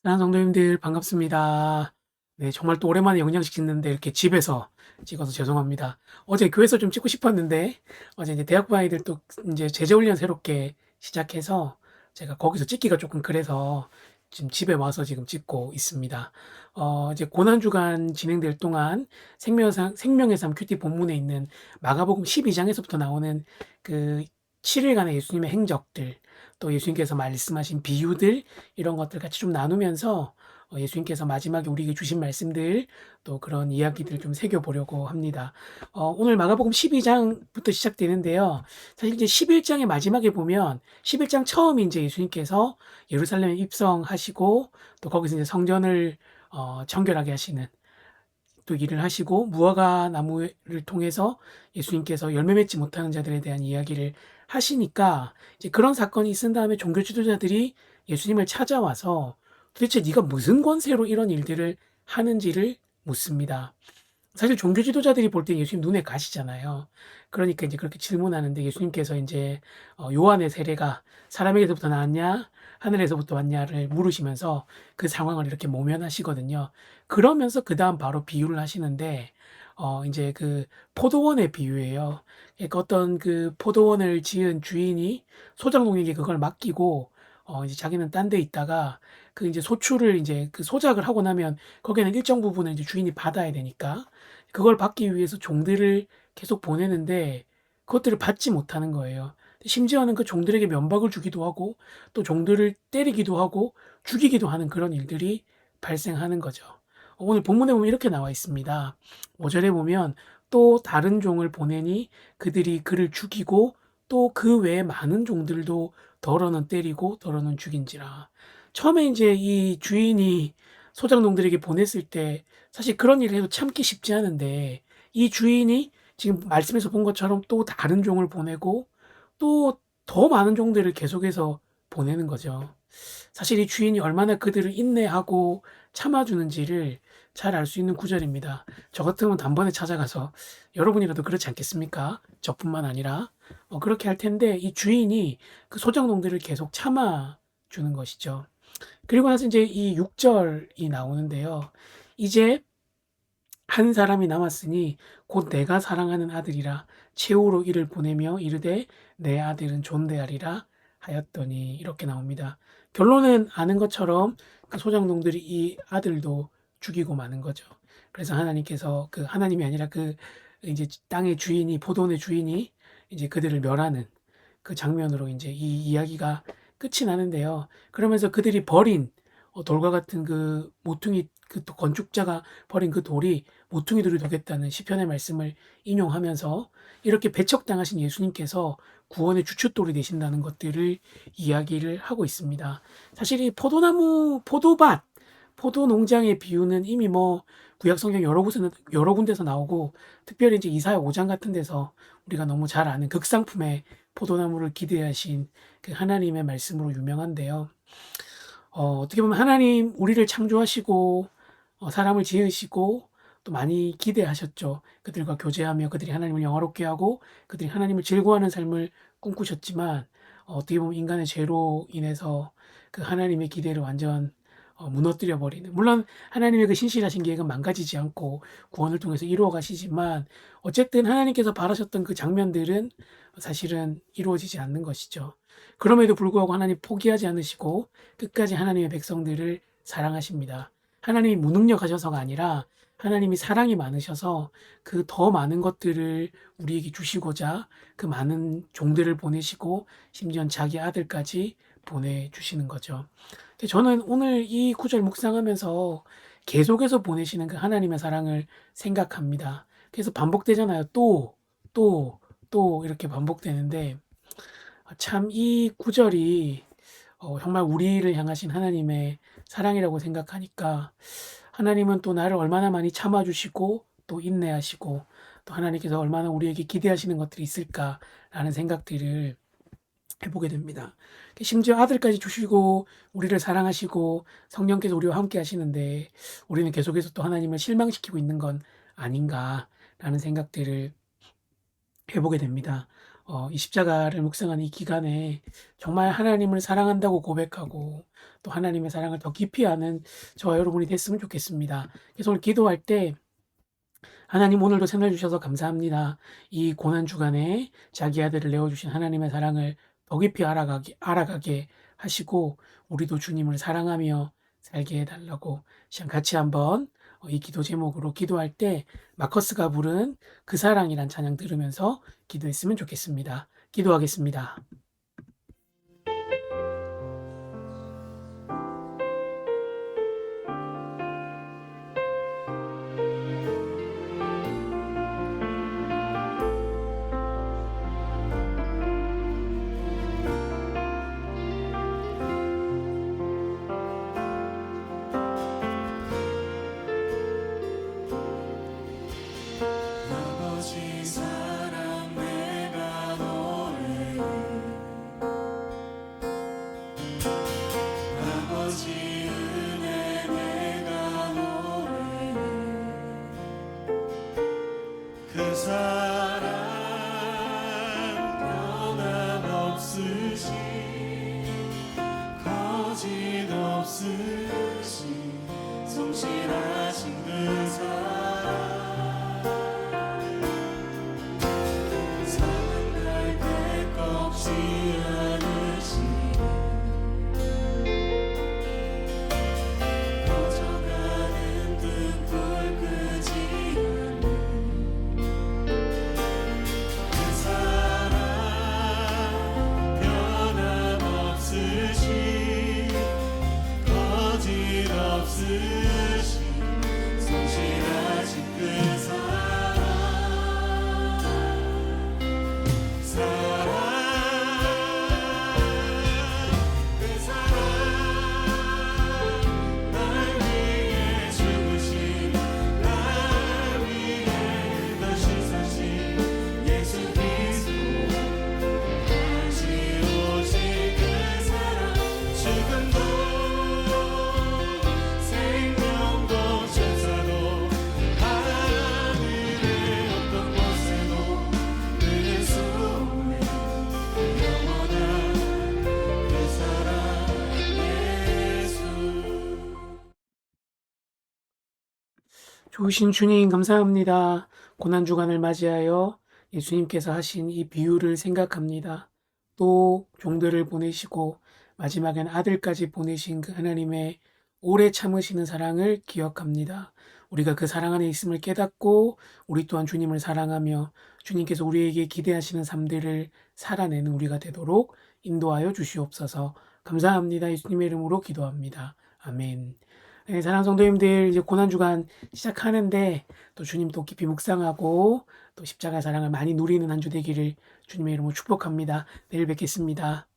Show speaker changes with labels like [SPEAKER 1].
[SPEAKER 1] 사랑하는 성도님들 반갑습니다. 네, 정말 또 오랜만에 영상식 찍는데 이렇게 집에서 찍어서 죄송합니다. 어제 교회에서 좀 찍고 싶었는데 어제 이제 대학부 아이들 또 이제 제자훈련 새롭게 시작해서 제가 거기서 찍기가 조금 그래서 지금 집에 와서 지금 찍고 있습니다. 이제 고난주간 진행될 동안 생명의 삶 큐티 본문에 있는 마가복음 12장에서부터 나오는 그 7일간의 예수님의 행적들, 또 예수님께서 말씀하신 비유들, 이런 것들 같이 좀 나누면서 예수님께서 마지막에 우리에게 주신 말씀들, 또 그런 이야기들을 좀 새겨보려고 합니다. 오늘 마가복음 12장부터 시작되는데요. 사실 이제 11장의 마지막에 보면 11장 처음 이제 예수님께서 예루살렘에 입성하시고 또 거기서 이제 성전을 청결하게 하시는 또 일을 하시고, 무화과 나무를 통해서 예수님께서 열매 맺지 못하는 자들에 대한 이야기를 하시니까 이제 그런 사건이 있은 다음에 종교 지도자들이 예수님을 찾아와서 도대체 네가 무슨 권세로 이런 일들을 하는지를 묻습니다. 사실 종교 지도자들이 볼 때 예수님 눈에 가시잖아요. 그러니까 이제 그렇게 질문하는데 예수님께서 이제 요한의 세례가 사람에게서부터 나왔냐, 하늘에서부터 왔냐를 물으시면서 그 상황을 이렇게 모면하시거든요. 그러면서 그다음 바로 비유를 하시는데 이제 그 포도원의 비유예요. 그러니까 어떤 그 포도원을 지은 주인이 소작농에게 그걸 맡기고 이제 자기는 딴 데 있다가 그 이제 소출을 이제 그 소작을 하고 나면 거기에는 일정 부분을 이제 주인이 받아야 되니까 그걸 받기 위해서 종들을 계속 보내는데 그것들을 받지 못하는 거예요. 심지어는 그 종들에게 면박을 주기도 하고 또 종들을 때리기도 하고 죽이기도 하는 그런 일들이 발생하는 거죠. 오늘 본문에 보면 이렇게 나와 있습니다. 5절에 보면 또 다른 종을 보내니 그들이 그를 죽이고 또 그 외에 많은 종들도 더러는 때리고 더러는 죽인지라. 처음에 이제 이 주인이 소작농들에게 보냈을 때 사실 그런 일을 해도 참기 쉽지 않은데 이 주인이 지금 말씀에서 본 것처럼 또 다른 종을 보내고 또 더 많은 종들을 계속해서 보내는 거죠. 사실 이 주인이 얼마나 그들을 인내하고 참아주는지를 잘 알 수 있는 구절입니다. 저 같으면 단번에 찾아가서 여러분이라도 그렇지 않겠습니까? 저뿐만 아니라 그렇게 할 텐데 이 주인이 그 소작농들을 계속 참아주는 것이죠. 그리고 나서 이제 이 6절이 나오는데요. 이제 한 사람이 남았으니 곧 내가 사랑하는 아들이라 최후로 이를 보내며 이르되 내 아들은 존대하리라 하였더니, 이렇게 나옵니다. 결론은 아는 것처럼 그 소작농들이 이 아들도 죽이고 마는 거죠. 그래서 하나님께서 그 하나님이 아니라 그 이제 땅의 주인이, 포도원의 주인이 이제 그들을 멸하는 그 장면으로 이제 이 이야기가 끝이 나는데요. 그러면서 그들이 버린 돌과 같은 그 모퉁이, 그 또 건축자가 버린 그 돌이 모퉁이들을 두겠다는 시편의 말씀을 인용하면서 이렇게 배척당하신 예수님께서 구원의 주춧돌이 되신다는 것들을 이야기를 하고 있습니다. 사실 이 포도나무, 포도밭, 포도농장의 비유는 이미 뭐 구약 성경 여러 군데서 나오고, 특별히 이제 이사야 5장 같은 데서 우리가 너무 잘 아는 극상품의 포도나무를 기대하신 그 하나님의 말씀으로 유명한데요. 어떻게 보면 하나님 우리를 창조하시고 사람을 지으시고 또 많이 기대하셨죠. 그들과 교제하며 그들이 하나님을 영화롭게 하고 그들이 하나님을 즐거워하는 삶을 꿈꾸셨지만 어떻게 보면 인간의 죄로 인해서 그 하나님의 기대를 완전 무너뜨려 버리는, 물론 하나님의 그 신실하신 계획은 망가지지 않고 구원을 통해서 이루어 가시지만 어쨌든 하나님께서 바라셨던 그 장면들은 사실은 이루어지지 않는 것이죠. 그럼에도 불구하고 하나님 포기하지 않으시고 끝까지 하나님의 백성들을 사랑하십니다. 하나님이 무능력하셔서가 아니라 하나님이 사랑이 많으셔서 그 더 많은 것들을 우리에게 주시고자 그 많은 종들을 보내시고 심지어 자기 아들까지 보내주시는 거죠. 근데 저는 오늘 이 구절 묵상하면서 계속해서 보내시는 그 하나님의 사랑을 생각합니다. 그래서 반복되잖아요. 또 이렇게 반복되는데 참 이 구절이 정말 우리를 향하신 하나님의 사랑이라고 생각하니까 하나님은 또 나를 얼마나 많이 참아주시고 또 인내하시고 또 하나님께서 얼마나 우리에게 기대하시는 것들이 있을까라는 생각들을 해보게 됩니다. 심지어 아들까지 주시고 우리를 사랑하시고 성령께서 우리와 함께 하시는데 우리는 계속해서 또 하나님을 실망시키고 있는 건 아닌가라는 생각들을 해보게 됩니다. 이 십자가를 묵상하는 이 기간에 정말 하나님을 사랑한다고 고백하고 또 하나님의 사랑을 더 깊이 아는 저와 여러분이 됐으면 좋겠습니다. 그래서 오늘 기도할 때 하나님 오늘도 생각 주셔서 감사합니다. 이 고난 주간에 자기 아들을 내어 주신 하나님의 사랑을 더 깊이 알아가게 하시고 우리도 주님을 사랑하며 살게 해 달라고 시간 같이 한번 이 기도 제목으로 기도할 때 마커스가 부른 그 사랑이란 찬양 들으면서 기도했으면 좋겠습니다. 기도하겠습니다.
[SPEAKER 2] 아버지 사랑 내가 노래해 아버지 은혜 내가 노래해 그 사랑 변함없으시 거짓없으시 성실하신 그 사랑 성실하신 그
[SPEAKER 1] 좋으신 주님 감사합니다. 고난 주간을 맞이하여 예수님께서 하신 이 비유를 생각합니다. 또 종들을 보내시고 마지막엔 아들까지 보내신 그 하나님의 오래 참으시는 사랑을 기억합니다. 우리가 그 사랑 안에 있음을 깨닫고 우리 또한 주님을 사랑하며 주님께서 우리에게 기대하시는 삶들을 살아내는 우리가 되도록 인도하여 주시옵소서. 감사합니다. 예수님의 이름으로 기도합니다. 아멘. 네, 사랑하는 성도님들 이제 고난주간 시작하는데 또 주님 또 깊이 묵상하고 또 십자가의 사랑을 많이 누리는 한 주 되기를 주님의 이름으로 축복합니다. 내일 뵙겠습니다.